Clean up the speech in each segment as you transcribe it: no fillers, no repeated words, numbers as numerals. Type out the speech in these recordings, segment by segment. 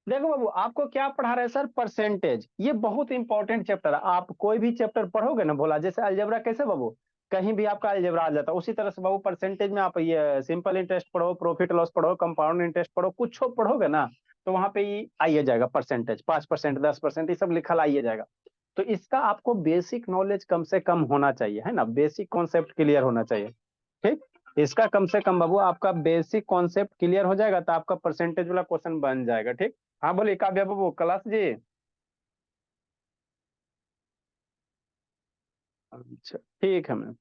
देखो बाबू, आपको क्या पढ़ा रहे हैं सर? परसेंटेज। ये बहुत इंपॉर्टेंट चैप्टर है। आप कोई भी चैप्टर पढ़ोगे ना बोला, जैसे अलजेब्रा कैसे बाबू, कहीं भी आपका अलजेब्रा आ जाता है, उसी तरह से बाबू परसेंटेज में आप ये सिंपल इंटरेस्ट पढ़ो, प्रॉफिट लॉस पढ़ो, कंपाउंड इंटरेस्ट पढ़ो, कुछ पढ़ोगे ना, तो वहां पे ये आइए जाएगा परसेंटेज, 5%, 10%, ये सब लिखा आइए जाएगा। तो इसका आपको बेसिक नॉलेज कम से कम होना चाहिए, है ना, बेसिक कॉन्सेप्ट क्लियर होना चाहिए। ठीक। इसका कम से कम बाबू आपका बेसिक कॉन्सेप्ट क्लियर हो जाएगा तो आपका परसेंटेज वाला क्वेश्चन बन जाएगा। ठीक। हाँ बोलिए काव्या बाबू, क्लास जी। अच्छा ठीक है मैम।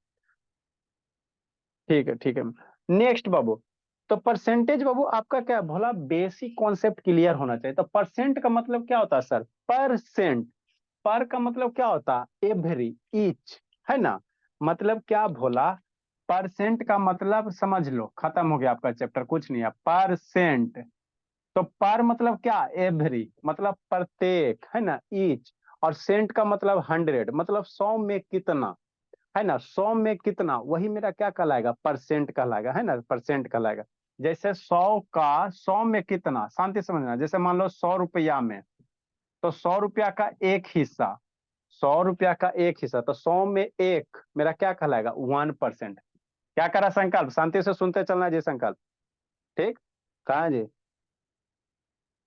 ठीक है, ठीक है मैम। नेक्स्ट बाबू, तो परसेंटेज बाबू आपका क्या भोला, बेसिक कॉन्सेप्ट क्लियर होना चाहिए। तो परसेंट का मतलब क्या होता है सर? परसेंट। पर का मतलब क्या होता है? एवरी, ईच, है ना। मतलब क्या भोला, परसेंट का मतलब समझ लो, खत्म हो गया आपका चैप्टर, कुछ नहीं है। परसेंट। तो पर मतलब क्या? एवरी, मतलब प्रत्येक, है ना, ईच। और सेंट का मतलब 100, मतलब 100 में कितना, है ना, 100 में कितना, वही मेरा क्या कहलाएगा? परसेंट कहलाएगा, है ना, परसेंट कहलाएगा। जैसे 100 का 100 में कितना, शांति से समझना, जैसे मान लो 100 रुपया में, तो 100 रुपया का एक हिस्सा, 100 रुपया का एक हिस्सा, तो 100 में एक मेरा क्या कहलाएगा? 1%। क्या करा संकल्प? शांति से सुनते चलना जी संकल्प। ठीक। कहा जी?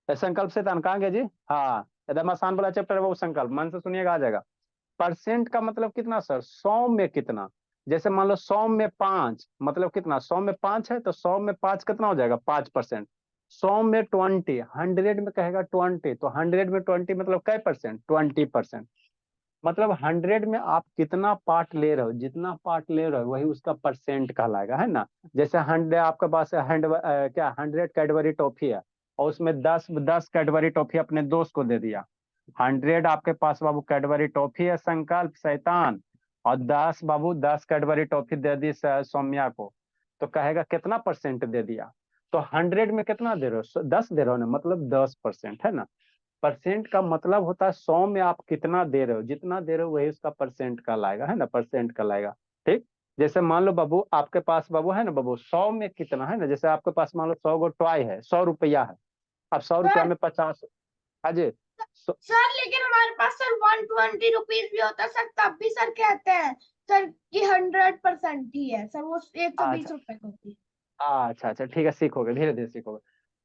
संकल्प से तान कहाँ गया जी? हाँ, एकदम आसान वाला चैप्टर है वो, संकल्प मन से सुनिएगा, आ जाएगा। परसेंट का मतलब कितना सर? 100 में कितना। जैसे मान लो 100 में 5, मतलब कितना? 100 में 5 है तो 100 में 5 कितना हो जाएगा? 5%। 100 में 20, 100 में कहेगा 20, तो 100 में 20 मतलब कै परसेंट? 20%। मतलब 100 में आप कितना पार्ट ले रहे हो, जितना पार्ट ले रहे हो वही उसका परसेंट कहलाएगा, है ना। जैसे 100 आपके पास क्या 100 कैडबरी टॉफी है, और उसमें 10 कैडबरी टॉफी अपने दोस्त को दे दिया। 100 आपके पास बाबू कैडबरी टॉफी है, संकल्प शैतान। और 10 बाबू 10 कैडबरी टॉफी दे दी सौम्या को, तो कहेगा कितना परसेंट दे दिया? तो 100 में कितना दे रहे हो? 10 दे रहे हो ना, मतलब 10%, है ना। परसेंट का मतलब होता है 100 में आप कितना दे रहे हो, जितना दे रहे हो वही उसका परसेंट का लाएगा, है ना, परसेंट का लाएगा। ठीक। जैसे मान लो बाबू आपके पास बाबू है ना बाबू, 100 में कितना, है ना, जैसे आपके पास मान लो 100 गो टॉय है, 100 रुपया है। अब 100 रुपया सर में 50। अजय। सर लेकिन हमारे पास सर 120 रुपीज भी होता है सर, तब भी सर कहते हैं सर कि 100% ही है सर, वो 120 अच्छा, रुपए का होती है। अच्छा, अच्छा, ठीक है, सीखोगे, धीरे धीरे सीखोगे।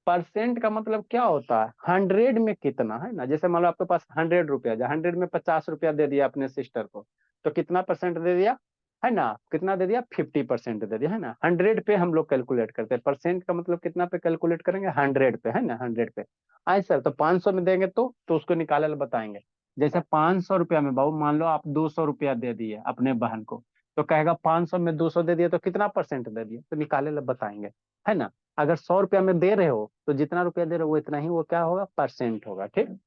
परसेंट का मतलब क्या होता है? 100 में कितना, है ना। जैसे मान लो आपके पास 100 रुपया, 100 में 50 रुपया दे दिया अपने सिस्टर को, तो कितना परसेंट दे दिया, है ना, कितना दे दिया? 50% दे दिया, है ना। 100 पे हम लोग कैलकुलेट करते हैं, परसेंट का मतलब कितना पे कैलकुलेट करेंगे? 100 पे, है ना, 100 पे। आए सर, तो 500 में देंगे तो उसको निकाले ला बताएंगे। जैसे 500 रुपया में बाबू मान लो आप 200 रुपया दे दिए अपने बहन को, तो कहेगा 500 में 200 दे दिया तो कितना परसेंट दे दिया, तो निकाले ला बताएंगे, है ना। अगर 100 रुपया में दे रहे हो तो जितना रुपया दे रहे हो वो इतना ही, वो क्या होगा? परसेंट होगा। ठीक।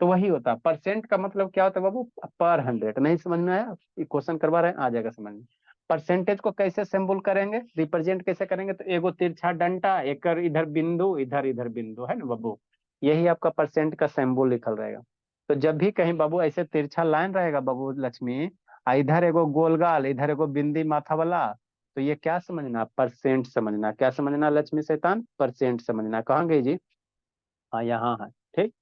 तो वही होता है परसेंट का मतलब, क्या होता है बाबू? पर 100। नहीं समझ में आया? क्वेश्चन करवा रहे हैं, आ जाएगा समझ में। परसेंटेज को कैसे सिंबल करेंगे, रिप्रेजेंट कैसे करेंगे? तो एगो तिरछा डंडा, एक इधर बिंदु, इधर इधर बिंदु, है ना बाबू। यही आपका परसेंट का सिंबल लिखल रहेगा। तो जब भी कहीं बाबू ऐसे तिरछा लाइन रहेगा बाबू लक्ष्मी, इधर एगो गोलगाल, इधर एगो बिंदी माथा वाला, तो ये क्या समझना? परसेंट समझना। क्या समझना लक्ष्मी शैतान? परसेंट समझना। कहाँ गई जी? हाँ यहाँ है। ठीक।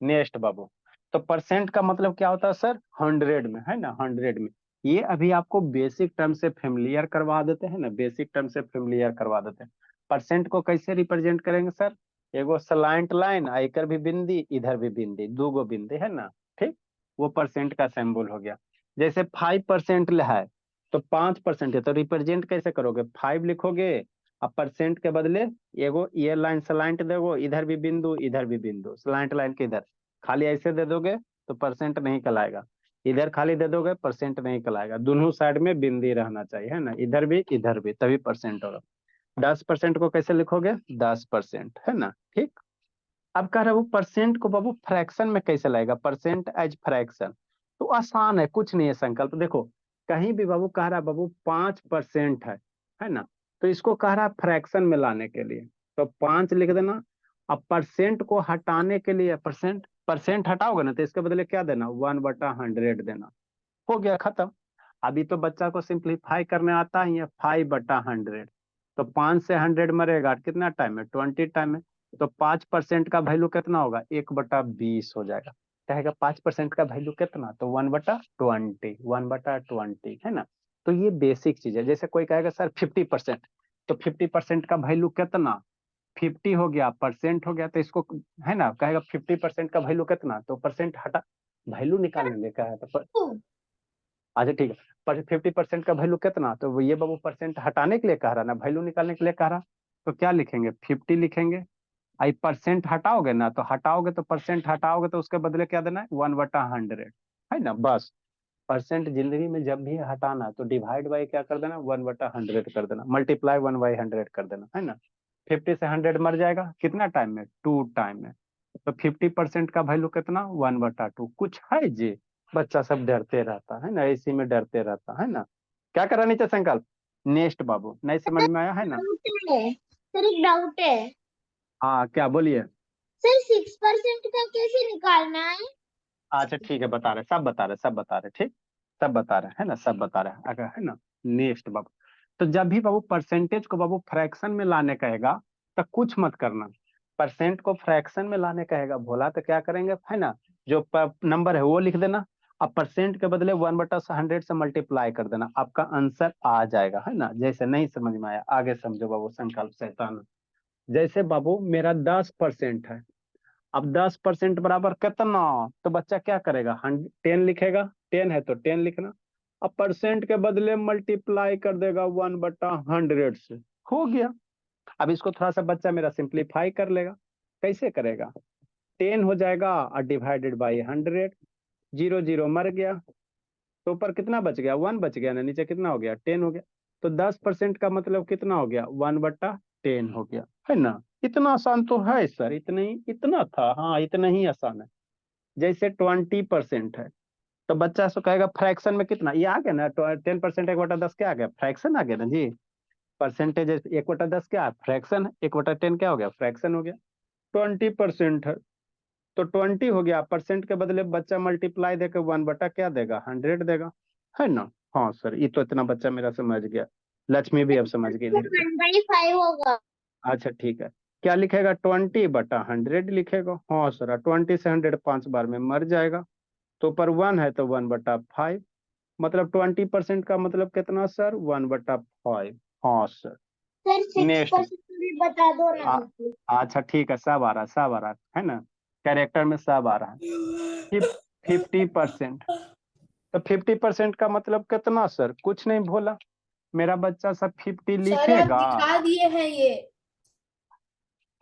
नेक्स्ट बाबू, तो परसेंट का मतलब क्या होता है सर? 100 में, है ना, 100 में। ये अभी आपको बेसिक टर्म से फेमिलियर करवा देते हैं ना, बेसिक टर्म से फेमिलियर करवा देते हैं। परसेंट को कैसे रिप्रेजेंट करेंगे सर? एगो स्लाइंट लाइन, इधर भी बिंदी, इधर भी बिंदी, दो गो बिंदी, है ना। ठीक। वो परसेंट का सिंबल हो गया। जैसे 5% है, तो 5% है, तो रिप्रेजेंट कैसे करोगे? 5 लिखोगे, अब परसेंट के बदले एगो ये लाइन स्लाइंट दोगे, इधर भी बिंदु, इधर भी बिंदु, स्लाइंट लाइन के इधर खाली ऐसे दे दोगे तो परसेंट नहीं कहलाएगा। इधर खाली दे दोगे परसेंट नहीं कहलाएगा, दोनों साइड में बिंदी रहना चाहिए, है ना, इधर भी, तभी परसेंट होगा। 10% को कैसे लिखोगे? 10%, है ना। ठीक। अब कह रहे हो परसेंट को बाबू फ्रैक्शन में कैसे लाएगा? Percent as fraction. तो आसान है, कुछ नहीं है संकल्प, देखो कहीं भी बाबू कह रहा है बाबू 5% है ना, तो इसको कह रहा है फ्रैक्शन में लाने के लिए, तो 5 लिख देना। अब परसेंट को हटाने के लिए, परसेंट परसेंट हटाओगे ना, तो इसके बदले क्या देना? 1/100 देना। हो गया खत्म। अभी तो बच्चा को सिंप्लीफाई करने आता ही है, 5/100। तो 5 से 100 मरेगा, कितना टाइम है? 20 टाइम है। तो 5% का वैल्यू कितना होगा, 1/20 हो जाएगा। कहेगा 5% का वैल्यू कितना, तो 1/20, 1/20 है ना। तो ये बेसिक चीज है। जैसे कोई कहेगा सर 50%, तो 50% का वैल्यू कितना, 50 हो गया, परसेंट हो गया, तो इसको है ना कहेगा 50% का वैल्यू कितना, तो परसेंट हटा, वैल्यू निकालने में कहा है तो अच्छा ठीक है, पर 50% का वैल्यू कितना, तो वो ये बाबू परसेंट हटाने के लिए कह रहा ना, वैल्यू निकालने के लिए कह रहा। तो क्या लिखेंगे, 50 लिखेंगे। आई परसेंट हटाओगे ना, तो हटाओगे तो परसेंट हटाओगे तो उसके बदले क्या देना है, 1/100 है ना। बस परसेंट जिंदगी में जब भी हटाना तो डिवाइड बाई क्या कर देना, 1/100 कर देना, मल्टीप्लाई 1/100 कर देना, है ना। 50 से 100 मर जाएगा कितना टाइम में, 2 टाइम में। तो 50% का वैल्यू कितना, 1/2। कुछ है जी, बच्चा सब डरते रहता है ना, इसी में डरते रहता है ना। क्या करा नीचे संकल्प, नेक्स्ट बाबू, नहीं समझ में आया है ना। सर एक डाउट है। हाँ क्या बोलिए। सर 6% का कैसे निकालना है? अच्छा ठीक है, बता रहे, सब बता रहे, सब बता रहे, ठीक, सब बता रहे है ना, सब बता रहे अगर है ना। नेक्स्ट बाबू, तो जब भी बाबू परसेंटेज को बाबू फ्रैक्शन में लाने कहेगा तो कुछ मत करना। परसेंट को फ्रैक्शन में लाने कहेगा भोला, तो क्या करेंगे है ना, जो नंबर है वो लिख देना, अब परसेंट के बदले 1/100 से मल्टीप्लाई कर देना, आपका आंसर आ जाएगा है ना। जैसे नहीं समझ में आया आगे समझो बाबू, संकल्प शैतान। जैसे बाबू मेरा 10% है, अब 10% बराबर कितना, तो बच्चा क्या करेगा, 10 लिखेगा, 10 है तो 10 लिखना, अब परसेंट के बदले मल्टीप्लाई कर देगा 1/100 से, हो गया। अब इसको थोड़ा सा बच्चा मेरा सिंप्लीफाई कर लेगा, कैसे करेगा, 10 हो जाएगा और डिवाइडेड बाई 100, 0 0 मर गया, तो ऊपर कितना बच गया, 1 बच गया ना, नीचे कितना हो गया, 10 हो गया। तो 10% का मतलब कितना हो गया, 1/10 हो गया, है ना। इतना आसान तो है सर, इतना ही, इतना था, हाँ इतना ही आसान है। जैसे 20% है, तो बच्चा सो कहेगा फ्रैक्शन में कितना, ये आ गया ना, 10% 1/10 क्या आ गया, फ्रैक्शन आ गया ना जी। परसेंटेज 1/10 क्या है, फ्रैक्शन, 1/10 क्या हो गया, फ्रैक्शन हो गया। 20% है, तो 20 हो गया, परसेंट के बदले बच्चा मल्टीप्लाई देकर 1/, क्या देगा, 100 देगा, है ना। हाँ सर, ये तो इतना बच्चा मेरा समझ गया, लक्ष्मी भी अब समझ गई धीरे धीरे। 1/5 होगा। अच्छा ठीक है, क्या लिखेगा, 20/100 लिखेगा, हाँ सर, 20 से 100 5 बार में मर जाएगा, तो ऊपर 1 है तो 1/5, मतलब 20% का मतलब कितना सर, 1/5। हाँ sir. Sir six next, percent भी बता दो ना हमको। अच्छा ठीक है, सब आ रहा है, सब आ रहा है ना, कैरेक्टर में सब आ रहा है। 50%, तो 50% का मतलब कितना सर, कुछ नहीं भोला, मेरा बच्चा सब 50 सर आप लिखेगा, दिखा दिए हैं ये।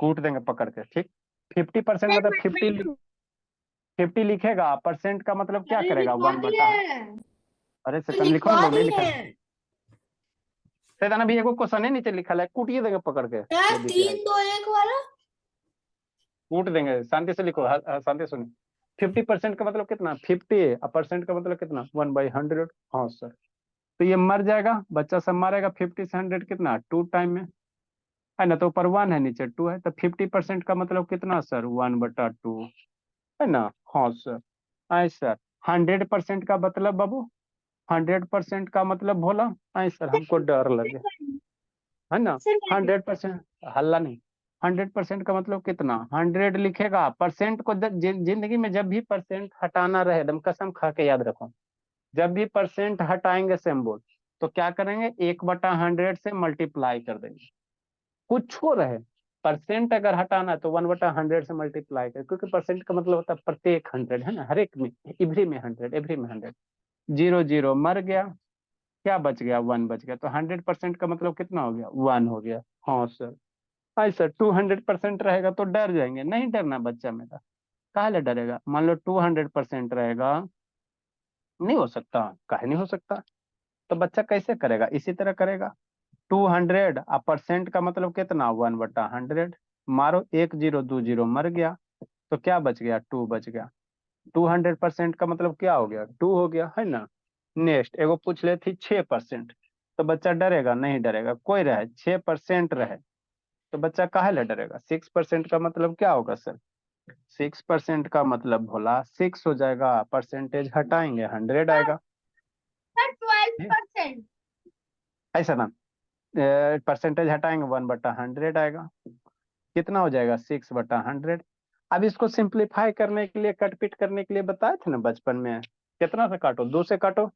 कूट देंगे पकड़ के, ठीक। 50% सर मतलब 1/2। 50 लिखेगा, परसेंट का मतलब क्या अरे करेगा, लिखवा वन दिए बटा हैं, अरे तो सैतान लिखो ना, लिखवा लोग नहीं दिए लिखा, हैं। सैतान अभी एगो क्वेश्चन है नीचे लिखा है, कूटिए देंगे पकड़ के, सर ये बिटिया है, 3 2 1 वाला। कूट देंगे, शांति से लिखो, शांति सुनिए। 50% का मतलब कितना, 50, और परसेंट का मतलब कितना, 1/100। हाँ सर, तो ये मर जाएगा, बच्चा सब मारेगा, 50 से 100 कितना, 2 टाइम में, है ना, तो ऊपर 1 है नीचे 2 है, तो 50% का मतलब कितना सर, 1/2, है ना। हाँ सर, आई सर। 100% का मतलब बाबू, 100% का मतलब भोला, आई सर हमको डर लगे, है ना। सर 100%, हल्ला नहीं, 100% का मतलब कितना, 100 लिखेगा, परसेंट को जिंदगी में जब भी परसेंट हटाना रहे, एकदम कसम खा के याद रखो, जब भी परसेंट हटाएंगे सिंबल, तो क्या करेंगे, 1/100 से मल्टीप्लाई कर देंगे, कुछ हो रहे, परसेंट अगर हटाना है तो 1/100 से मल्टीप्लाई कर, क्योंकि परसेंट का मतलब होता है प्रत्येक 100, है ना, हर एक में, एवरी में 100, एवरी में 100, 0 0 मर गया, क्या बच गया, 1 बच गया, तो 100% का मतलब कितना हो गया, 1 हो गया। हाँ सर, हाँ सर, 200% रहेगा तो डर जाएंगे, नहीं डरना बच्चा मेरा, काहे डरेगा, मान लो 200% रहेगा, नहीं हो सकता, काहे नहीं हो सकता, तो बच्चा कैसे करेगा, इसी तरह करेगा, 200 और परसेंट का मतलब कितना, 1/100, मारो, 1 0 2 0 मर गया, तो क्या बच गया, 2 बच गया, 200% का मतलब क्या हो गया, 2 हो गया, है ना। नेक्स्ट एगो पूछ ले थी 6%, तो बच्चा डरेगा, नहीं डरेगा, कोई रहे 6% रहे, तो बच्चा काहे ले डरेगा, 6% का मतलब क्या होगा सर, 6% का मतलब भोला 6 हो जाएगा, परसेंटेज हटाएंगे 100 आएगा, सर 12%। ऐसा ना, परसेंटेज हटाएंगे 1/100 आएगा, कितना हो जाएगा 6/100। अब इसको सिंप्लीफाई करने के लिए, कट पिट करने के लिए बताए थे ना बचपन में, कितना से काटो, 2 से काटो।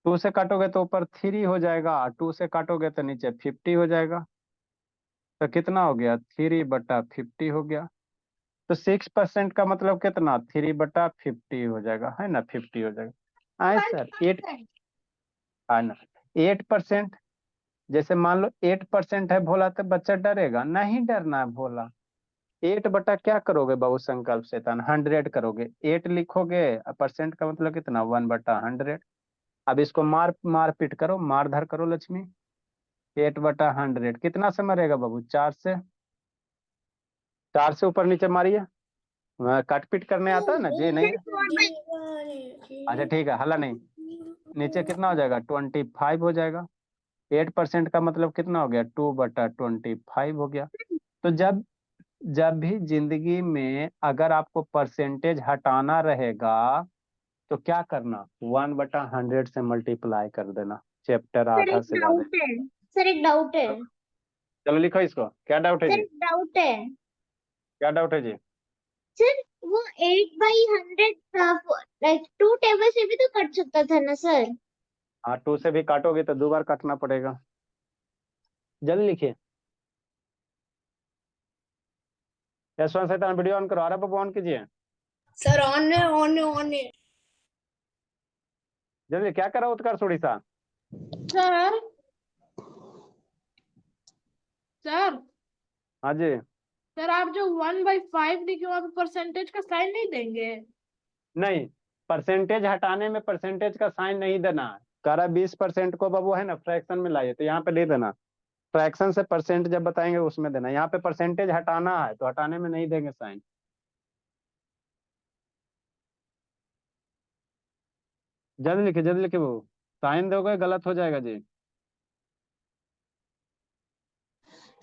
2 से काटोगे तो ऊपर 3 हो जाएगा, 2 से काटोगे तो नीचे 50 हो जाएगा। तो कितना हो गया, 3/50 हो गया। तो 6% का मतलब कितना, 3/50 हो जाएगा, है ना, 50 हो जाएगा। आए सर 8, 1%। है ना, 8%। जैसे मान लो 8% है भोला, तो बच्चा डरेगा नहीं, डरना है भोला। 8 बटा क्या करोगे बाबू, संकल्प शैतान, 100 करोगे, 8 लिखोगे, परसेंट का मतलब कितना, 1/100। अब इसको मार मार पीट करो, मार धर करो लक्ष्मी। 8/100 कितना से मरेगा बाबू, 4 से। 4 से ऊपर नीचे मारिए। काट पीट करने आता है ना जी, नहीं? अच्छा ठीक है, हल्ला नहीं। नीचे कितना हो जाएगा, 25 हो जाएगा। 8% का मतलब कितना हो गया, 2/25 हो गया। तो जब जब भी जिंदगी में अगर आपको परसेंटेज हटाना रहेगा, तो क्या करना, 1/100 से मल्टीप्लाई कर देना, चैप्टर सर आधा एक से ज्यादा। डाउट है। सर एक डाउट है। चलो लिखो इसको, क्या डाउट है सर जी, एक डाउट है। क्या डाउट है जी? सर वो 8/100 लाइक 2 टेबल से भी तो कट सकता था ना सर। हाँ, 2 से भी काटोगे तो 2 बार काटना पड़ेगा। जल्दी लिखिए। यशवंत शैतान वीडियो ऑन करो, आ रहा बाबू, ऑन कीजिए सर ऑन है, ऑन है, ऑन है। जल्दी। क्या कर रहा हो उत्कर्ष उड़ीसा? सर सर हाँ जी। सर आप जो 1/5 लिखे वहां पे परसेंटेज का साइन नहीं देंगे? नहीं, परसेंटेज हटाने में परसेंटेज का साइन नहीं देना है। कह रहा 20% को बाबू, है ना, फ्रैक्शन में लाइए, तो यहाँ पे नहीं देना। फ्रैक्शन से परसेंट जब बताएंगे उसमें देना, यहाँ पे परसेंटेज हटाना है तो हटाने में नहीं देंगे साइन। जल्दी लिखिए बाबू, साइन दोगे गलत हो जाएगा जी।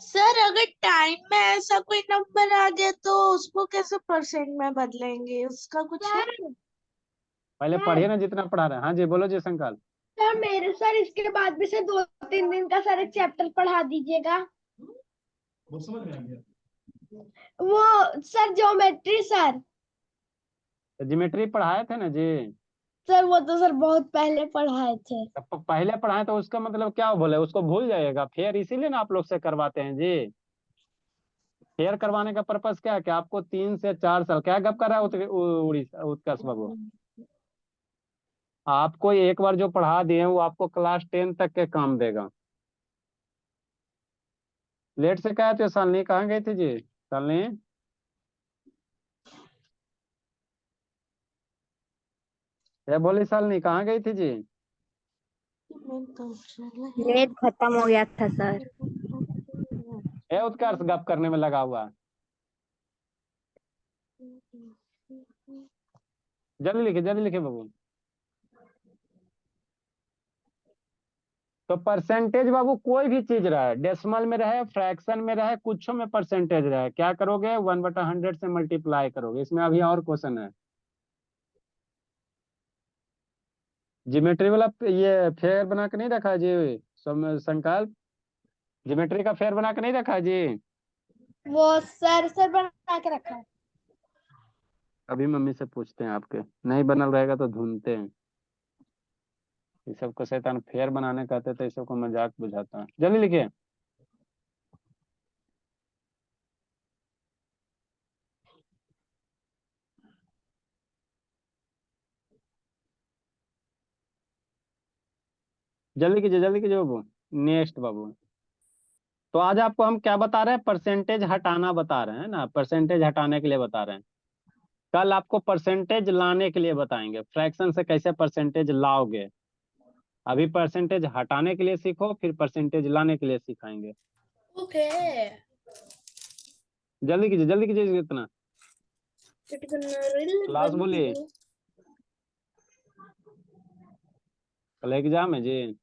सर अगर टाइम में ऐसा कोई नंबर आ गया तो उसको कैसे परसेंट में बदलेंगे, उसका कुछ है? पहले पढ़िए ना जितना पढ़ा रहे हैं। हाँ जी बोलो जी शंकर। सर मेरे सर इसके बाद भी से 2-3 दिन का सर एक चैप्टर पढ़ा दीजिएगा। वो समझ में आ गया। वो सर ज्योमेट्री सर। ज्योमेट्री पढ़ाए थे ना जी। सर वो तो सर बहुत पहले पढ़ाए थे। पहले पढ़ाए तो उसका मतलब क्या बोले, उसको भूल जाइएगा फिर, इसीलिए ना आप लोग से करवाते हैं जी। फेयर करवाने का पर्पस क्या है कि आपको 3 से 4 साल, क्या गप कर रहा है उड़ीसा उत्कर्ष बाबू? आपको एक बार जो पढ़ा दिए वो आपको क्लास 10 तक के काम देगा। लेट से कहा थे शालिनी, कहाँ गई थी जी शालिनी? क्या बोली शालिनी, कहाँ गई थी जी? नेट खत्म हो गया था सर। है उत्कर्ष गप करने में लगा हुआ। जल्दी लिखे बाबू। तो परसेंटेज बाबू कोई भी चीज रहे, डेसिमल में रहे, फ्रैक्शन में रहे, कुछ में परसेंटेज रहे, क्या करोगे, 1/100 से मल्टीप्लाई करोगे। इसमें अभी और क्वेश्चन है। ज्योमेट्री वाला ये फेयर बना के नहीं रखा है जी, संकल्प, ज्योमेट्री का फेयर बना के नहीं रखा है जी। वो सर बना के रखा है। अभी मम्मी से पूछते हैं आपके, नहीं बनल रहेगा तो ढूंढते हैं। इस सबको शैतान फेयर बनाने कहते तो इस सबको मजाक बुझाता है। जल्दी लिखिए। जल्दी कीजिए बाबू। नेक्स्ट बाबू। तो आज आपको हम क्या बता रहे हैं, परसेंटेज हटाना बता रहे हैं ना, परसेंटेज हटाने के लिए बता रहे हैं। कल आपको परसेंटेज लाने के लिए बताएंगे, फ्रैक्शन से कैसे परसेंटेज लाओगे। अभी परसेंटेज हटाने के लिए सीखो, फिर परसेंटेज लाने के लिए सिखाएंगे। ओके। जल्दी कीजिए इतना। क्लास बोलिए, कल एग्जाम है जी।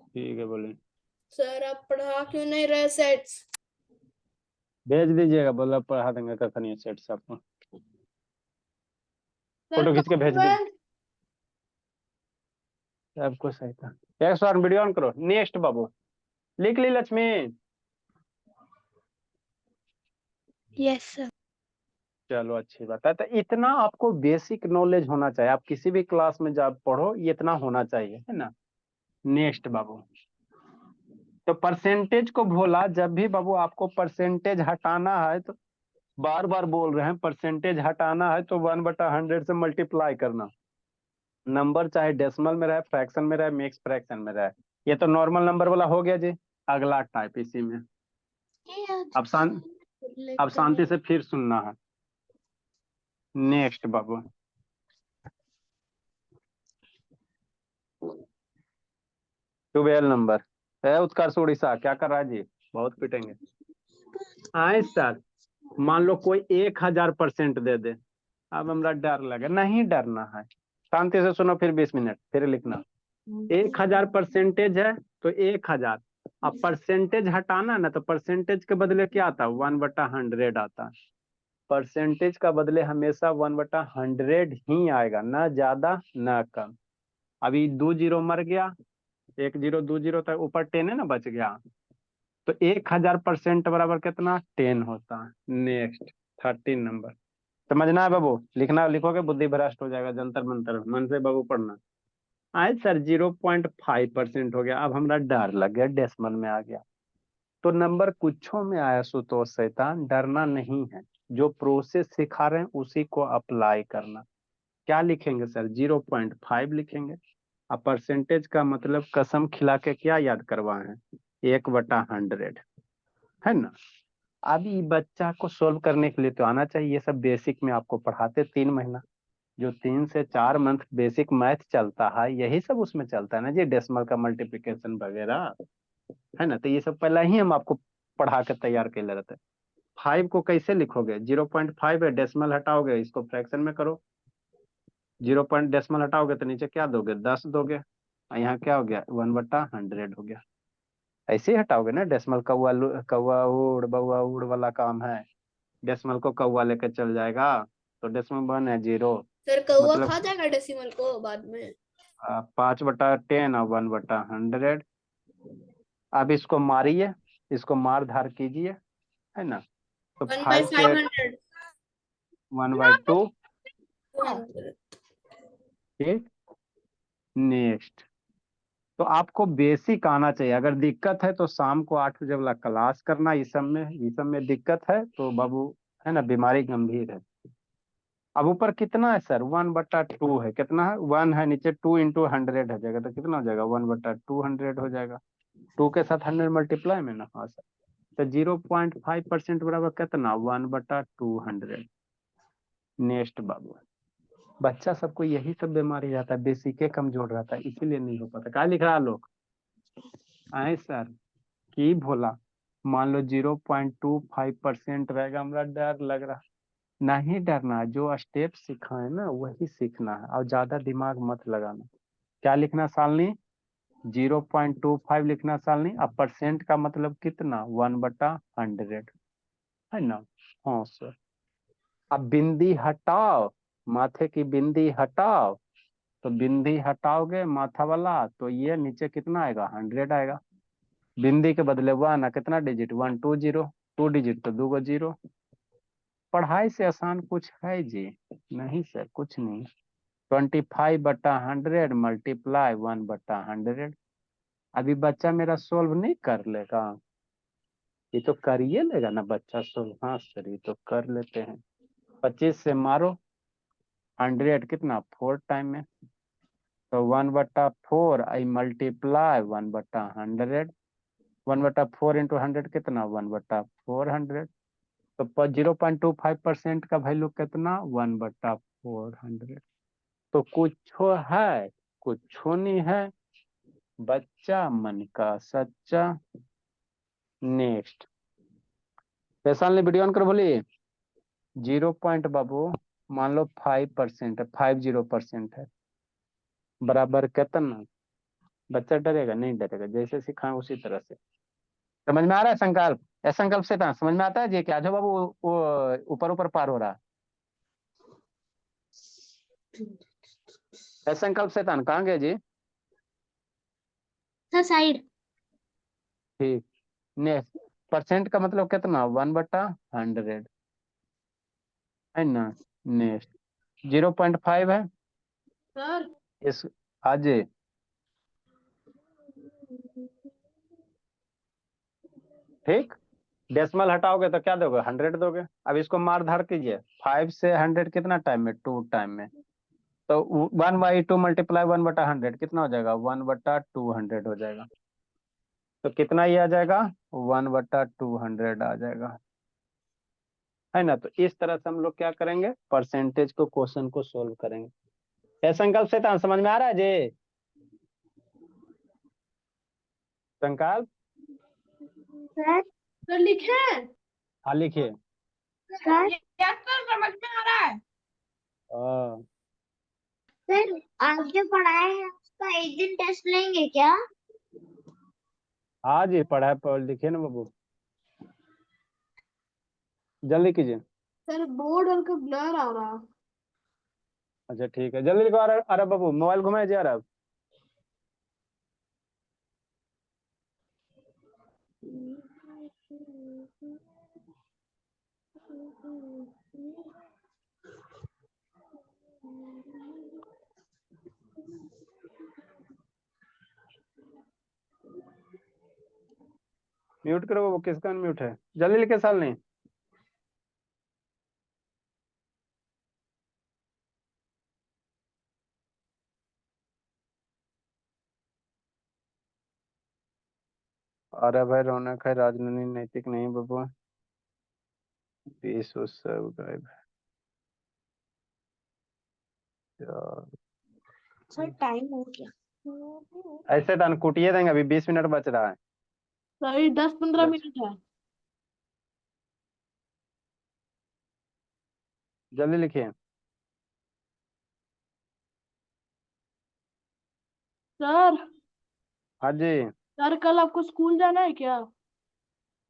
ठीक है बोलिए। सर आप पढ़ा क्यों नहीं रहे सेट्स? भेज दीजिएगा, बोला पढ़ा देंगे कखनी सेट से आपको। सर फोटो खींच के भेज दीजिए। कॉन्वेंट। आपको सही था। एक सौ वीडियो ऑन करो। नेक्स्ट बाबू। लिख ली लक्ष्मी? Yes sir. चलो अच्छी बात है। तो इतना आपको बेसिक नॉलेज होना चाहिए, आप किसी भी क्लास में जब पढ़ो ये इतना होना चाहिए, है ना। नेक्स्ट बाबू, तो परसेंटेज को भूला, जब भी बाबू आपको परसेंटेज हटाना है तो बार बार बोल रहे हैं, परसेंटेज हटाना है तो 1/100 से मल्टीप्लाई करना। नंबर चाहे डेसिमल में रहे, फ्रैक्शन में रहे, मिक्स फ्रैक्शन में रहे। ये तो नॉर्मल नंबर वाला हो गया जी। अगला टाइप इसी में, अब शांति से फिर सुनना है। नेक्स्ट बाबू, 12 नंबर है। उत्कर्ष उड़ीसा क्या कर रहा है जी? बहुत पिटेंगे। आए सर, मान लो कोई 1000% दे दे, अब हमरा डर लगे, नहीं डरना है, शांति से सुनो, फिर 20 मिनट फिर लिखना। 1000 परसेंटेज है तो 1000, अब परसेंटेज हटाना ना, तो परसेंटेज के बदले क्या आता है? 1/100 आता है। परसेंटेज का बदले हमेशा 1/100 ही आएगा, ना ज्यादा ना कम। अभी 2 जीरो मर गया, 1 जीरो 2 जीरो तक ऊपर 10 है ना, बच गया। तो 1000% बराबर कितना? 10 होता है। नेक्स्ट 13 नंबर, समझना है बाबू? लिखना, लिखोगे बुद्धि भ्रष्ट हो जाएगा, जंतर मंतर मन से बाबू पढ़ना। आए सर 0.5% हो गया, अब हमारा डर लग गया, डेसिमल में आ गया। तो नंबर कुछों में आया सुतोष शैतान, डरना नहीं है, जो प्रोसेस सिखा रहे हैं उसी को अप्लाई करना। क्या लिखेंगे सर? 0.5 लिखेंगे। अब परसेंटेज का मतलब कसम खिला के क्या याद करवाए हैं? 1/100, है ना। अभी बच्चा को सोल्व करने के लिए तो आना चाहिए, ये सब बेसिक में आपको पढ़ाते 3 महीना, जो 3 से 4 मंथ बेसिक मैथ चलता है, यही सब उसमें चलता है ना जी, डेसिमल का मल्टीप्लिकेशन वगैरह, है ना। तो ये सब पहले ही हम आपको पढ़ा के तैयार कर ले रहते हैं। 5 को कैसे लिखोगे? 0.5 है, डेसिमल हटाओगे, इसको फ्रैक्शन में करो। 0 पॉइंट डेसिमल हटाओगे तो नीचे क्या दोगे? 10 दोगे, और यहाँ क्या हो गया? 1/100 हो गया। ऐसे ही हटाओगे ना, डेसिमल कौवा कौवा उड़ बउआ उड़ वाला काम है, डेसिमल को कौवा लेकर चल जाएगा, तो डेसिमल 1 है 0, सर कौआ मतलब खा जाएगा डेसिमल को बाद में? 5/10 और 1/100। अब इसको मारिए, इसको मार धार कीजिए, है ना। तो 5 से 1/500। 1/2, 200। ठीक। नेक्स्ट, तो आपको बेसिक आना चाहिए। अगर दिक्कत है तो शाम को 8 बजे वाला क्लास करना। इस सब में दिक्कत है तो बाबू, है ना, बीमारी गंभीर है। अब ऊपर कितना है सर? 1/2 है। कितना है? 1 है, नीचे 2 इंटू 100 हो जाएगा, तो कितना हो जाएगा? 1/200 हो जाएगा। 2 के साथ 100 मल्टीप्लाई में ना, हाँ सर। तो 0.5% बराबर कितना? 1/200। नेक्स्ट बाबू, बच्चा सबको यही सब बीमारी रहता है, बेसिके कमजोर रहता है, इसीलिए नहीं हो पाता। क्या लिख रहा है लोग? आए सर की भोला, मान लो 0.25% रहेगा, हमारा डर लग रहा। नहीं डरना, जो स्टेप सिखाए ना वही सीखना है, और ज्यादा दिमाग मत लगाना। क्या लिखना सालनी? 0.25 लिखना सालनी। अब परसेंट का मतलब कितना? 1/100, है ना। हाँ सर। अब बिंदी हटाओ, माथे की बिंदी हटाओ, तो बिंदी हटाओगे माथा वाला, तो ये नीचे कितना आएगा? 100 आएगा। बिंदी के बदले 1 है, कितना डिजिट? 1 2 0, 2 डिजिट तो 2 जीरो। पढ़ाई से आसान कुछ है जी? नहीं सर, कुछ नहीं। 25/100 मल्टीप्लाई 1/100। अभी बच्चा मेरा सोल्व नहीं कर लेगा? ये तो करिए लेगा ना बच्चा सोल्व। हाँ सर, ये तो कर लेते हैं। 25 से मारो 100, कितना? 4 टाइम में, तो 1/4 आई मल्टीप्लाई 1/100। 1/4 इंटू 100 कितना? 1/400। तो 0.25% का वैल्यू कितना? 1/400। तो कुछ है, कुछ नहीं है, बच्चा मन का सच्चा। नेक्स्ट, पैसा ने वीडियो ऑन कर बोली। 0 पॉइंट बाबू, मान लो 5% है, 50% है, बराबर कितना? बच्चा डरेगा? नहीं डरेगा, जैसे सिखाएं उसी तरह से। समझ में आ रहा है संकल्प? संकल्प से था, समझ में आता है जी? क्या जो बाबू वो ऊपर ऊपर पार हो रहा है। संकल्प से था, कहाँ गए जी? Sir side. ठीक। नेक्स्ट, परसेंट का मतलब कितना, 1/100 है ना। नेक्स्ट 0.5 है सर इस, आज ठीक। डेसिमल हटाओगे तो क्या दोगे, 100 दोगे। अब इसको मार धार कीजिए, 5 से 100 कितना टाइम में, 2 टाइम में। तो 1/2 मल्टीप्लाई 1/100 कितना हो जाएगा, 1/200 हो जाएगा। तो कितना ये आ जाएगा, 1/200 आ जाएगा, है ना। तो इस तरह से हम लोग क्या करेंगे, परसेंटेज को क्वेश्चन को सोल्व करेंगे। संकल्प से समझ में आ रहा है जी। संकल्प सर सर लिखे। हाँ लिखिए। सर यस सर समझ में आ रहा है। हाँ सर आज जो पढ़ाए हैं उसका एक दिन टेस्ट लेंगे क्या? हाँ जी, पढ़ाई पर लिखिए ना बाबू, जल्दी कीजिए। सर बोर्ड हल्का ब्लर आ रहा। अच्छा ठीक है, जल्दी लिखो। अरे बाबू मोबाइल घुमाए जा रहा। म्यूट करो बाबू, किसका म्यूट है, जल्दी लिखे साल नहीं। अरे भाई रौनक है, राजनीति नैतिक नहीं बाबू। 20 उत्सव गायब यार। सर टाइम हो गया। ऐसे तो कुटिए देंगे, अभी 20 मिनट बच रहा है। सर 10-15 अच्छा, मिनट है। जल्दी लिखिए। सर हाँ जी। सर कल आपको स्कूल जाना है क्या?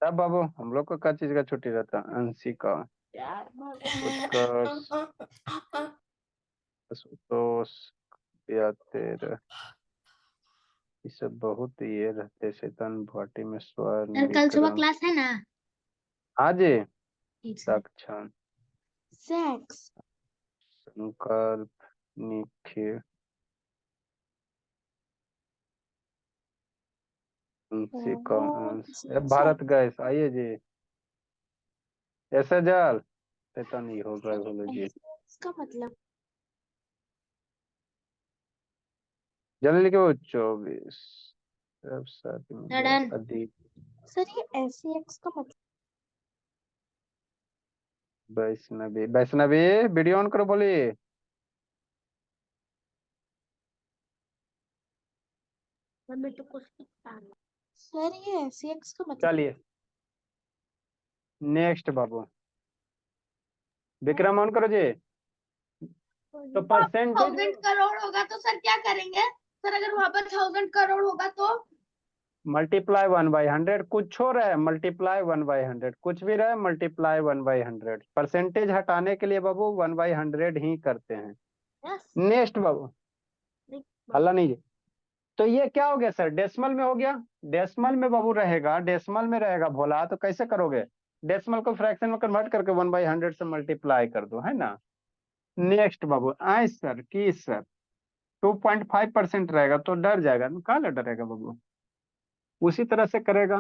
तब बाबू हम लोग को क्या चीज का छुट्टी रहता है, अंशी का, यार उत्कर्ष, आशुतोष या तेरा, ये सब बहुत ये रहते, शैतान भाटी में स्वर्ण सर कल सुबह विक्रम। क्लास है ना? हाँ जी। ठीक सर। दक्षण, सेक्स संकल्प, निखिल, अंशी का अंश, भारत गैस, आइए जी। ऐसे जल शैतान ही होगा, बोलो जी। इसका मतलब जल्दी लिखो, 24 सडन अधिक सर ये SCX का मतलब वैष्णवी। वैष्णवी वीडियो ऑन करो, बोलिए। मेरे तो कुछ नहीं पता। सर ये SCX का मतलब चलिए नेक्स्ट बाबू, विक्रम ऑन करो जी। तो परसेंटेज 1000 करोड़ होगा तो सर क्या करेंगे? सर अगर वहां पर 1000 करोड़ होगा तो मल्टीप्लाई 1/100, कुछ हो रहा है मल्टीप्लाई 1/100, कुछ भी रहे मल्टीप्लाई 1/100। परसेंटेज हटाने के लिए बाबू 1/100 ही करते हैं। यस नेक्स्ट बाबू, हल्ला नहीं जी। तो ये क्या हो गया सर, डेसिमल में हो गया। डेसिमल में बाबू रहेगा, डेसिमल में रहेगा भोला, तो कैसे करोगे, डेसिमल को फ्रैक्शन में कन्वर्ट करके 1/100 से मल्टीप्लाई कर दो, है ना। नेक्स्ट बाबू आए सर की सर 2.5% रहेगा तो डर जाएगा, कहाँ डरेगा बाबू, उसी तरह से करेगा।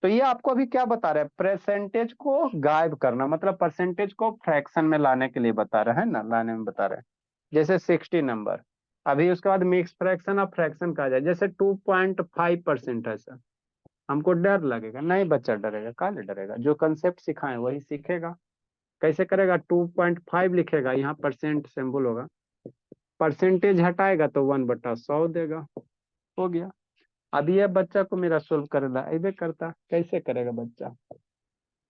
तो ये आपको अभी क्या बता रहा है, परसेंटेज को गायब करना, मतलब परसेंटेज को फ्रैक्शन में लाने के लिए बता रहा है ना, लाने में बता रहा है। जैसे 60 नंबर, अभी उसके बाद मिक्स फ्रैक्शन और फ्रैक्शन कहा जाए, जैसे 2.5% है सर, हमको डर लगेगा, नहीं बच्चा डरेगा, काहे डरेगा, जो कंसेप्ट सिखाए वही सीखेगा। कैसे करेगा, 2.5 लिखेगा, यहाँ परसेंट सिंबल होगा, परसेंटेज हटाएगा तो 1/100 देगा, हो गया। अब ये बच्चा को मेरा सोल्व करेगा, ऐसे करता, कैसे करेगा बच्चा।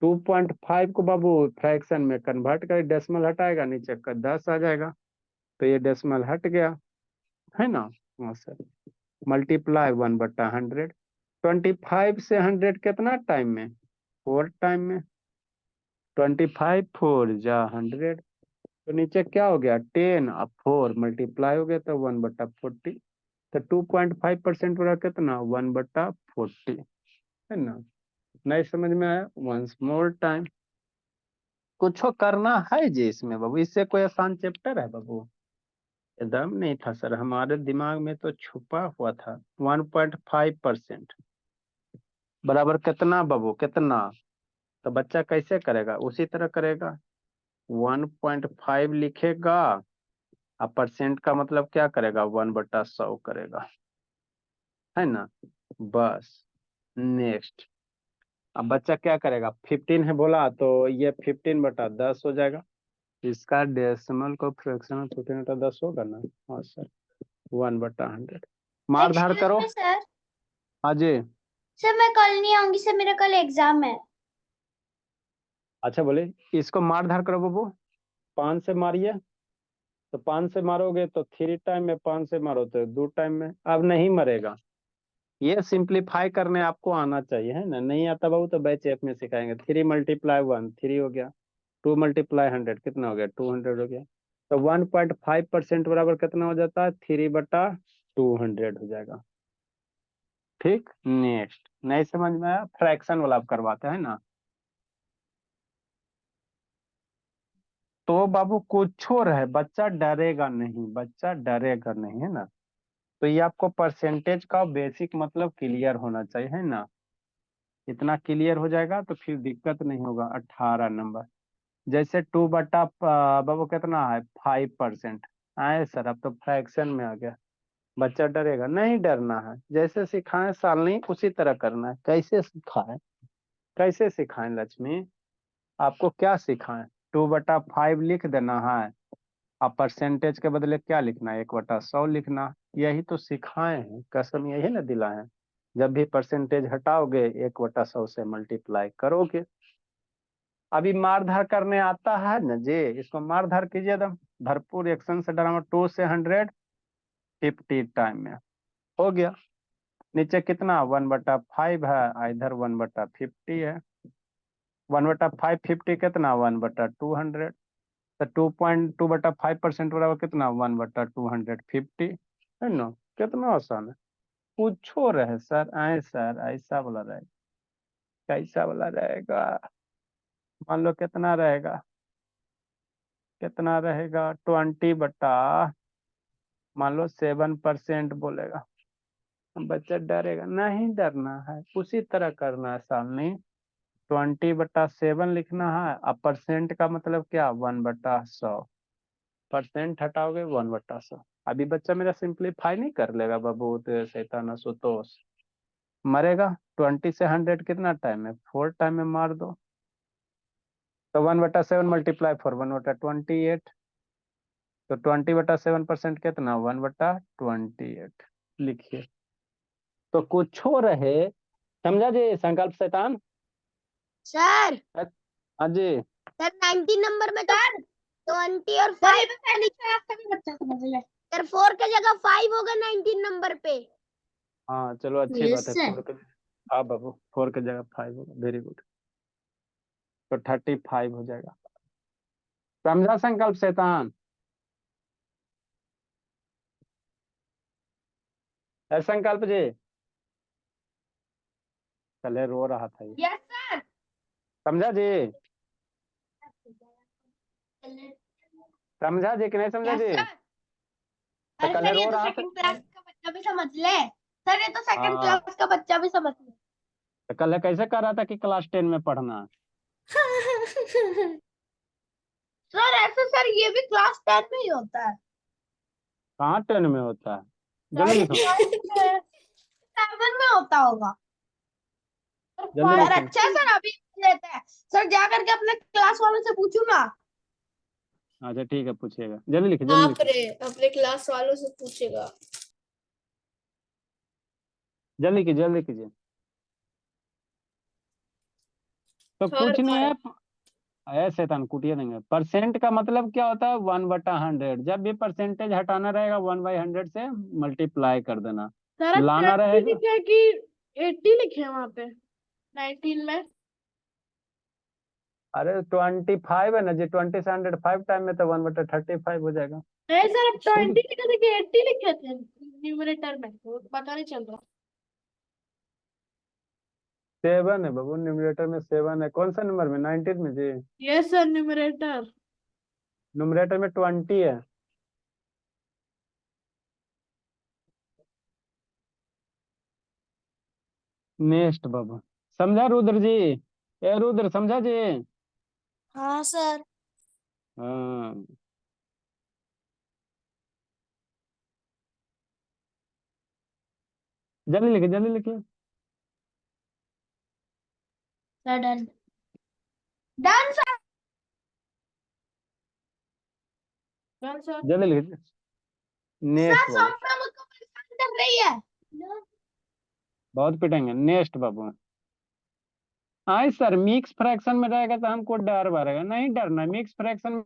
2.5 को बाबू फ्रैक्शन में कन्वर्ट कर, डेसिमल हटाएगा, नीचे का 10 आ जाएगा, तो ये डेसिमल हट गया, है ना। हाँ सर, मल्टीप्लाई 1/100, 25 से 100 कितना टाइम में, 4 टाइम में, 25 4 जा 100, तो नीचे क्या हो गया 10 और 4 मल्टीप्लाई हो गया तो 1/40, तो 2.5% बराबर कितना 1/40 है ना। नहीं समझ में आया? Once more time. कुछ करना है जी इसमें बाबू, इससे कोई आसान चैप्टर है बाबू? एकदम नहीं था सर, हमारे दिमाग में तो छुपा हुआ था। 1.5% बराबर कितना बाबू, कितना? तो बच्चा कैसे करेगा, उसी तरह करेगा, 1.5 लिखेगा, अब परसेंट का मतलब क्या करेगा, 1/100 करेगा, है ना। बस नेक्स्ट। अब बच्चा क्या करेगा, 15 है बोला तो ये 15/10 हो जाएगा। इसका डेसिमल को फ्रैक्शन में 15/10 होगा ना। हाँ सर, 1/100। मार धार Excuse करो। me, sir. हाँ जी। सर मैं कल नहीं आऊंगी सर, मेरा कल एग्जाम है। अच्छा बोले, इसको मार धार करो बाबू, 5 से मारिए। तो 5 से मारोगे तो 3 टाइम में, 5 से मारो तो 2 टाइम में। अब नहीं मरेगा। ये सिंप्लीफाई करने आपको आना चाहिए, है ना। नहीं आता बाबू तो बैच ऐप में सिखाएंगे। 3 × 1 3 हो गया, 2 × 100 कितना हो गया, 200 हो गया। तो 1.5% बराबर कितना हो जाता है, 3/200 हो जाएगा। ठीक, नेक्स्ट। नहीं समझ में आया? फ्रैक्शन वाला आप करवाते हैं ना। तो बाबू कुछ रहे, बच्चा डरेगा नहीं, बच्चा डरेगा नहीं, है ना। तो ये आपको परसेंटेज का बेसिक मतलब क्लियर होना चाहिए, है ना। इतना क्लियर हो जाएगा तो फिर दिक्कत नहीं होगा। 18 नंबर, जैसे 2/, बाबू कितना है, 5%। आए सर, अब तो फ्रैक्शन में आ गया। बच्चा डरेगा नहीं, डरना है। जैसे सिखाएं सालनी उसी तरह करना है। कैसे सिखाएं, कैसे सिखाएं लक्ष्मी, आपको क्या सिखाएं? 2/5 लिख देना है, अब परसेंटेज के बदले क्या लिखना है, 1/100 लिखना। यही तो सिखाए हैं, कसम यही ना दिलाए हैं। जब भी परसेंटेज हटाओगे 1/100 से मल्टीप्लाई करोगे। अभी मारधार करने आता है ना जी, इसको मारधार कीजिए एकदम भरपूर एक्शन से डरामा। 2 से 150 टाइम में हो गया। नीचे कितना 1/5 है, इधर 1/50 है। 1/5 50 कितना 1/200। तो 2.2/5% बराबर कितना 1/250 है ना। कितना आसान है। पूछो रहे सर, आए सर ऐसा वाला रहेगा, कैसा वाला रहेगा। मान लो कितना रहेगा, कितना रहेगा 20 मान लो 7% बोलेगा। बच्चा डरेगा नहीं, डरना है, उसी तरह करना है सामने। 20/7 लिखना है, अब परसेंट का मतलब क्या 1/100, परसेंट हटाओगे 1/100। अभी बच्चा मेरा सिंप्लीफाई नहीं कर लेगा बाबू, तो शैतान सुतोष मरेगा। 20 से 100 कितना टाइम है, 4 टाइम में मार दो। तो 1/7 मल्टीप्लाई 4 1/28। तो 20/7% कितना 1/28 लिखिए। तो कुछ रहे, समझा जी संकल्प शैतान। सर हाँ जी। सर 90 नंबर में तो 20 और सर ये 5, तो पहली क्लास का भी बच्चा समझ ले। सर 4 की जगह 5 होगा 19 नंबर पे। हाँ चलो अच्छी Yes, बात है, sir. 4 के, हाँ बाबू 4 की जगह 5 होगा, वेरी गुड। तो 35 हो जाएगा। समझा संकल्प शैतान? है संकल्प जी? पहले रो रहा था ये। Yes sir. समझा जी? समझा जी कि नहीं समझा यस जी? सर। तो अरे कल सर ये रो तो रहा था। सेकंड क्लास का बच्चा भी समझ ले। सर ये तो सेकंड हाँ, क्लास का बच्चा भी समझ ले। तो कल कैसे कर रहा था कि क्लास 10 में पढ़ना। सर ऐसे सर ये भी क्लास 10 में ही होता है। कहाँ 10 में होता है, जल्दी सर लिखो, 7 में होता होगा। जल्दी सर लिखो। अच्छा है सर, अभी लेते हैं सर, जा करके अपने क्लास वालों से पूछू ना। अच्छा ठीक है, पूछिएगा, जल्दी लिखिए, जल्दी हाँ लिखिए, अपने क्लास वालों से पूछेगा। जल्दी कीजिए, जल्दी कीजिए। तो कुछ नहीं है, ऐसे शैतान कुटिया देंगे। परसेंट का मतलब क्या होता है 1/100। जब भी परसेंटेज हटाना रहेगा 1/100 से मल्टीप्लाई कर देना। सर आप लाना 20 रहेगा, लिखे हैं कि 80 लिखे हैं वहां पे 19 में? अरे 25 है ना जी, 20 से 100 5 टाइम में, तो 1/35 हो जाएगा। नहीं सर आप खुद 20 लिखे थे कि 80 लिखे थे? न्यूमरेटर में, वो पता नहीं चल रहा। 7 है बाबू, न्यूमरेटर में 7 है। कौन सा नंबर में? 19 में जी। Yes sir, numerator. न्यूमरेटर में 20 है। नेक्स्ट बाबू, समझा रुद्र जी? ए रुद्र, समझा जी? हाँ सर। हाँ, जल्दी लिखिए, जल्दी लिखिए। Sir done. Done sir. Done sir. जल्दी लिखिए। सर नेक्स्ट बाबू, सौम्या मुझको परेशान कर रही है। बहुत पिटेंगे। नेक्स्ट बाबू, हाँ सर, मिक्स फ्रैक्शन में रहेगा तो हमको डर रहेगा, नहीं डरना। मिक्स फ्रैक्शन में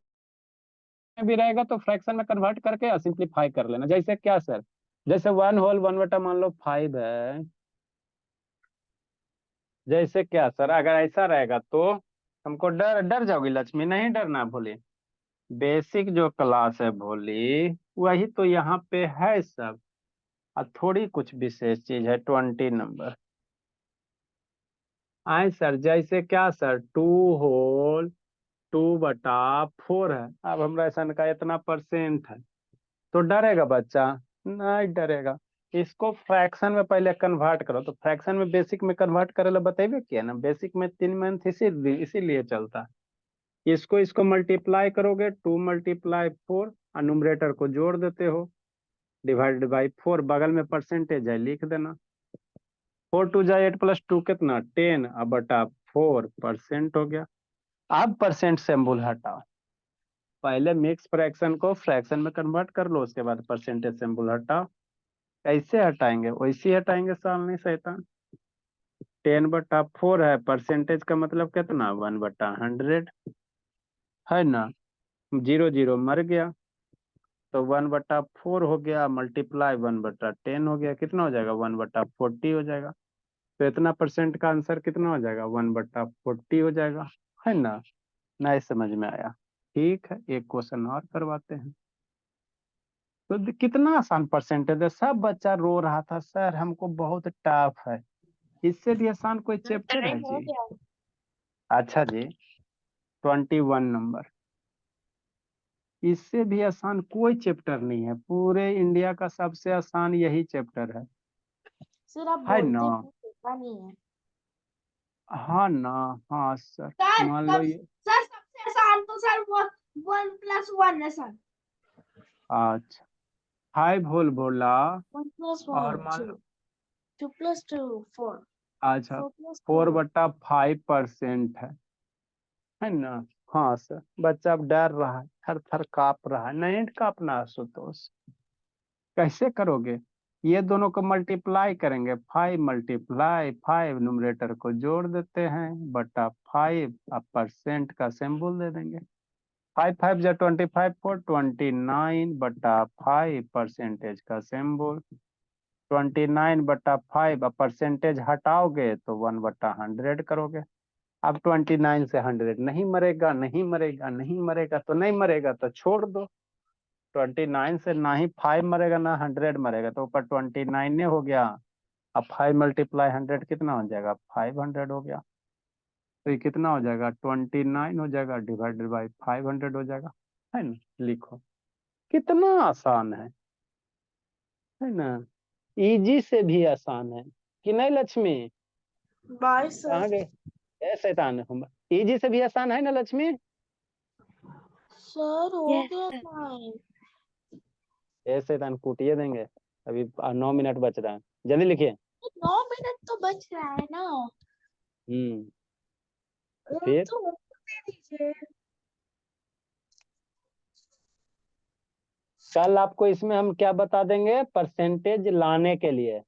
भी रहेगा तो फ्रैक्शन में कन्वर्ट करके सिंप्लीफाई कर लेना। जैसे क्या सर? जैसे 1/1 मान लो 5 है। जैसे क्या सर, अगर ऐसा रहेगा तो हमको डर डर जाओगी लक्ष्मी? नहीं डरना भोली। बेसिक जो क्लास है भोली, वही तो यहाँ पे है सब। और थोड़ी कुछ विशेष चीज है। 20 नंबर आए सर। जैसे क्या सर, 2/2 है। अब हमरा ऐसा का इतना परसेंट है, तो डरेगा बच्चा? नहीं डरेगा। इसको फ्रैक्शन में पहले कन्वर्ट करो। तो फ्रैक्शन में बेसिक में कन्वर्ट करे ला बतेबे किया ना। बेसिक में 3 मंथ इसीलिए चलता है। इसको इसको मल्टीप्लाई करोगे, 2 × 4, और न्यूमरेटर को जोड़ देते हो, डिवाइडेड बाई 4। बगल में परसेंटेज है, लिख देना। 4 × 2 = 8 + 2 कितना? 10, अब बटा 4% हो गया। अब परसेंट सिंबल हटाओ। पहले मिक्स फ्रैक्शन को फ्रैक्शन में कन्वर्ट कर लो, उसके बाद परसेंटेज सिंबल हटाओ। कैसे हटाएंगे? वैसे ही हटाएंगे साल नहीं शैतान। 10/4 है, परसेंटेज का मतलब कितना? 1/100 है ना। 0 0 मर गया, तो 1/4 हो गया, मल्टीप्लाई 1/10 हो गया। कितना हो जाएगा? 1/40 हो जाएगा। तो इतना परसेंट का आंसर कितना हो जाएगा? 1/40 हो जाएगा, है ना। नहीं समझ में आया? ठीक है, एक क्वेश्चन और करवाते हैं। तो कितना आसान परसेंटेज है। सब बच्चा रो रहा था सर हमको बहुत टफ है। इससे भी आसान कोई चैप्टर है टाइम हो जी? गया। अच्छा जी, 21 नंबर। इससे भी आसान कोई चैप्टर नहीं है। पूरे इंडिया का सबसे आसान यही चैप्टर है। सर आप है ना? बोलते हैं, पता नहीं है। हाँ ना। हाँ सर, सर मान लो तब ये। सर सबसे आसान तो सर 1 + 1 है सर। अच्छा, 5 होल बोला। 1 + 1 और मान 2, लो, 2 + 2 4, अच्छा, 4 + 2 4/5% है ना। हाँ सर, बच्चा अब डर रहा है, थर थर काप रहा है। नहीं कापना आशुतोष। कैसे करोगे? ये दोनों को मल्टीप्लाई करेंगे, 5 × 5, न्यूमरेटर को जोड़ देते हैं, बटा 5, अब परसेंट का सिंबल दे देंगे। 5 5 × 25 4 29/5, परसेंटेज का सिंबल। 29/5, अब परसेंटेज हटाओगे तो 1/100 करोगे। अब 29 से 100 नहीं मरेगा, नहीं मरेगा, नहीं मरेगा, तो नहीं मरेगा तो छोड़ दो। 29 से ना ही 5 मरेगा ना 100 मरेगा, तो ऊपर 29 हो गया। अब 5 × 100 कितना हो जाएगा? 500 हो गया। तो ये कितना हो जाएगा? 29 हो जाएगा, डिवाइडेड बाई 500 हो जाएगा, है ना। लिखो, कितना आसान है ना। इजी से भी आसान है कि नहीं लक्ष्मी? बाय कहाँ सर। गए? ए शैतान हम। इजी से भी आसान है ना लक्ष्मी? सर हो गया टाइम। ए शैतान कूटिए देंगे। अभी 9 मिनट बच रहा है, जल्दी लिखिए। 9 मिनट तो बच रहा है ना। हम्म। फिर तो दे दीजिए। कल आपको इसमें हम क्या बता देंगे? परसेंटेज लाने के लिए,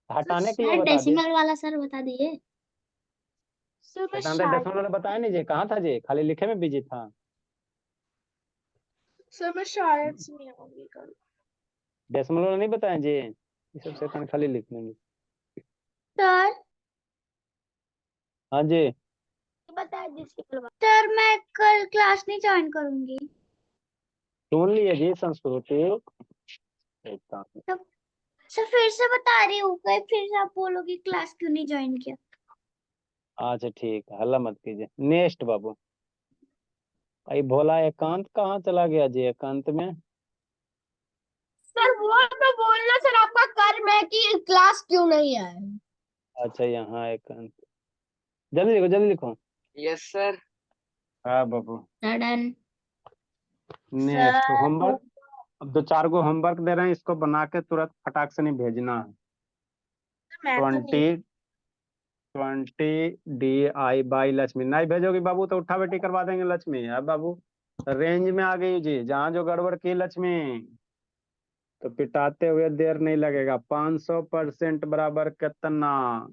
हटाने के लिए सर बता दिए। डेसिमल वाला सर बता दिए। सर मैं शैतान तो शायद 10 वाला बताया नहीं जी, कहाँ था जी? खाली लिखे में बिजी था। से नहीं आऊंगी कल। 10 वाला नहीं बताया जी, ये सब शैतान खाली लिखने में। सर हाँ जी, बता दीजिए। सर मैं कल क्लास नहीं ज्वाइन करूंगी। सुन लिए जी संस्कृति। शैतान। सर फिर से बता रही हूँ, कहीं फिर से आप बोलोगे क्लास क्यों नहीं ज्वाइन किया। अच्छा ठीक है, हल्ला मत कीजिए। नेक्स्ट बाबू। भाई भोला एकांत कहाँ चला गया जी? एकांत में सर वो तो बोलना सर आपका कर्म है कि क्लास क्यों नहीं आए। अच्छा यहाँ एकांत, जल्दी लिखो जल्दी लिखो। Yes sir. हाँ बाबू। डन। Next homework. अब 2-4 गो होमवर्क दे रहे हैं, इसको बना के तुरंत फटाक से नहीं भेजना है। मैं तो नहीं 20 डी आई बाई लक्ष्मी नहीं भेजोगी बाबू तो उठा बैठी करवा देंगे लक्ष्मी। अब बाबू रेंज में आ गई जी, जहाँ जो गड़बड़ की लक्ष्मी तो पिटाते हुए देर नहीं लगेगा। 500% बराबर कितना?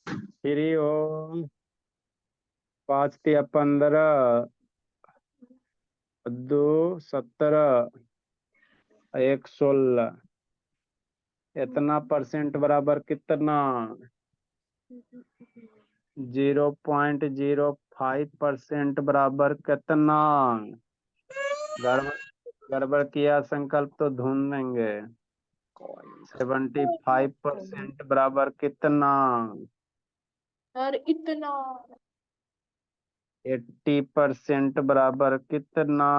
फ्री हो 5 तिया 15, 2 17, 1 16, इतना परसेंट बराबर कितना? 0.05% बराबर कितना? गड़बड़ गड़बड़ किया संकल्प तो ढूंढ लेंगे। 75% बराबर कितना? और इतना 80% बराबर कितना?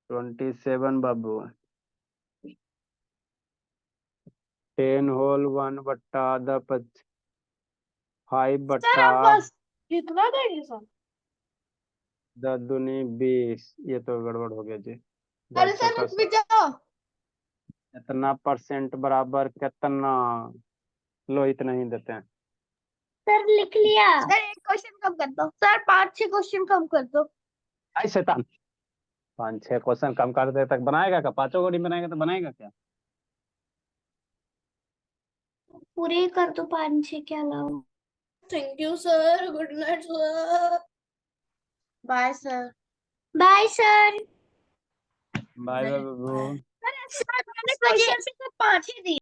27 बाबू। 10 होल 1/10 5 सर बट्टा आप बस कितना देंगे सर? 10 दूनी 20। ये तो गड़बड़ हो गया जी। अरे 10 सर चौका रुक भी जाओ। इतना परसेंट बराबर कितना? लो इतना ही देते हैं। सर लिख लिया। सर एक क्वेश्चन कम कर दो सर, 5-6 क्वेश्चन कम कर दो। आई शैतान, 5-6 क्वेश्चन कम कर दे तक बनाएगा क्या? 5 को नहीं बनाएगा तो बनाएगा क्या? पूरे ही कर दो 5-6 के अलावा। Thank you sir, good night sir. Bye sir. Bye sir. Bye bye बाबू। सर मैंने क्वेश्चन सिर्फ 5 ही दिए।